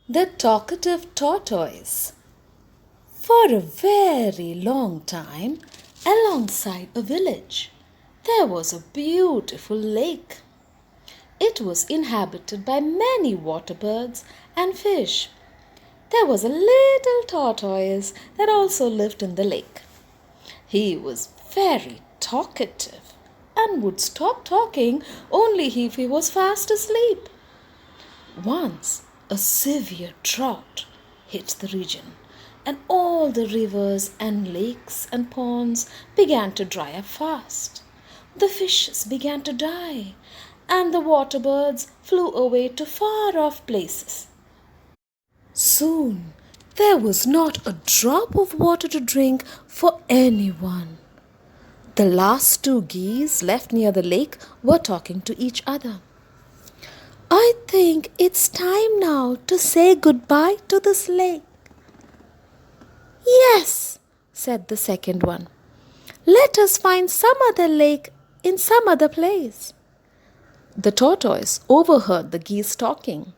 The Talkative Tortoise. For a very long time, alongside a village, there was a beautiful lake. It was inhabited by many water birds and fish. There was a little tortoise that also lived in the lake. He was very talkative and would stop talking only if he was fast asleep. Once a severe drought hit the region, and all the rivers and lakes and ponds began to dry up fast. The fishes began to die, and the water birds flew away to far off places. Soon there was not a drop of water to drink for anyone. The last two geese left near the lake were talking to each other. I think it's time now to say goodbye to this lake. Yes, said the second one. Let us find some other lake in some other place. The tortoise overheard the geese talking,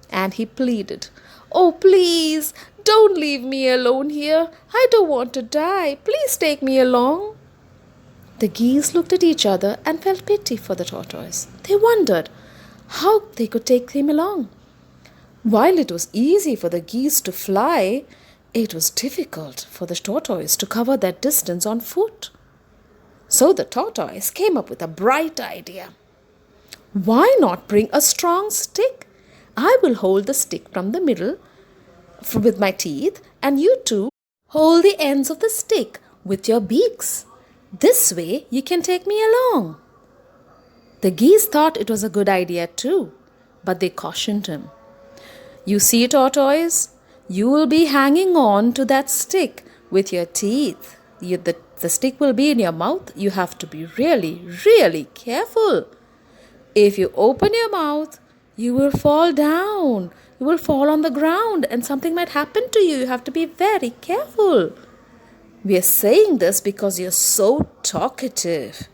and he pleaded, Oh, please, don't leave me alone here. I don't want to die. Please take me along. The geese looked at each other and felt pity for the tortoise. They wondered how they could take him along. While it was easy for the geese to fly, it was difficult for the tortoise to cover that distance on foot. So the tortoise came up with a bright idea. Why not bring a strong stick? I will hold the stick from the middle with my teeth, and you two hold the ends of the stick with your beaks. This way you can take me along. The geese thought it was a good idea too, but they cautioned him. You see, tortoise, you will be hanging on to that stick with your teeth. The stick will be in your mouth. You have to be really, really careful. If you open your mouth, you will fall down. You will fall on the ground and something might happen to you. You have to be very careful. We are saying this because you're so talkative.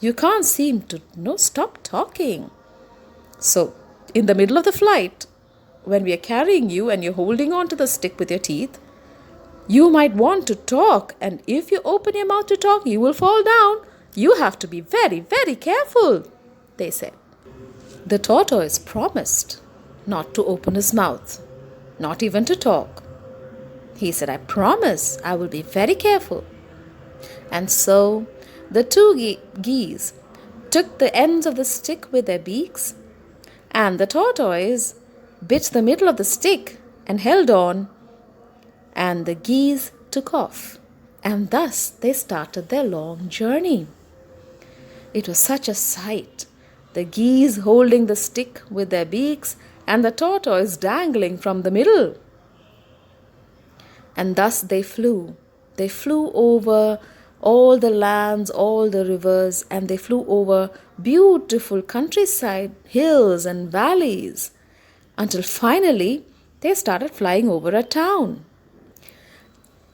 You can't seem to stop talking. So, in the middle of the flight, when we are carrying you and you're holding on to the stick with your teeth, you might want to talk, and if you open your mouth to talk, you will fall down. You have to be very, very careful, they said. The tortoise promised not to open his mouth, not even to talk. He said, I promise I will be very careful. And so the two geese took the ends of the stick with their beaks, and the tortoise bit the middle of the stick and held on, and the geese took off. And thus they started their long journey. It was such a sight, the geese holding the stick with their beaks and the tortoise dangling from the middle. And thus they flew. They flew over all the lands, all the rivers, and they flew over beautiful countryside, hills and valleys, until finally they started flying over a town.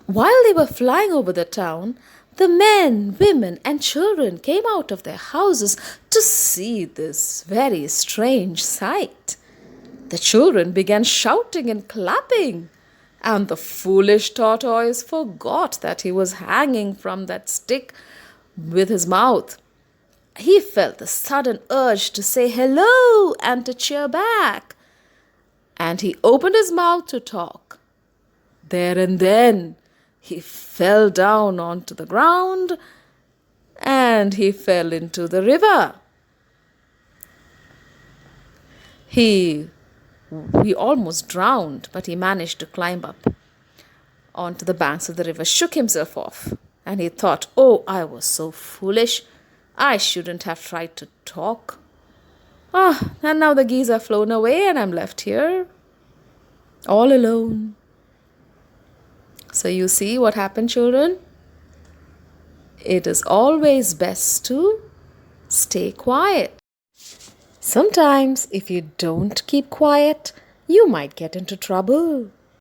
While they were flying over the town, the men, women, and children came out of their houses to see this very strange sight. The children began shouting and clapping, and the foolish tortoise forgot that he was hanging from that stick with his mouth. He felt the sudden urge to say hello and to cheer back, and he opened his mouth to talk. There and then, he fell down onto the ground and he fell into the river. He almost drowned, but he managed to climb up onto the banks of the river, shook himself off, and he thought, oh, I was so foolish. I shouldn't have tried to talk. And now the geese are flown away and I'm left here all alone. So you see what happened, children? It is always best to stay quiet. Sometimes if you don't keep quiet, you might get into trouble.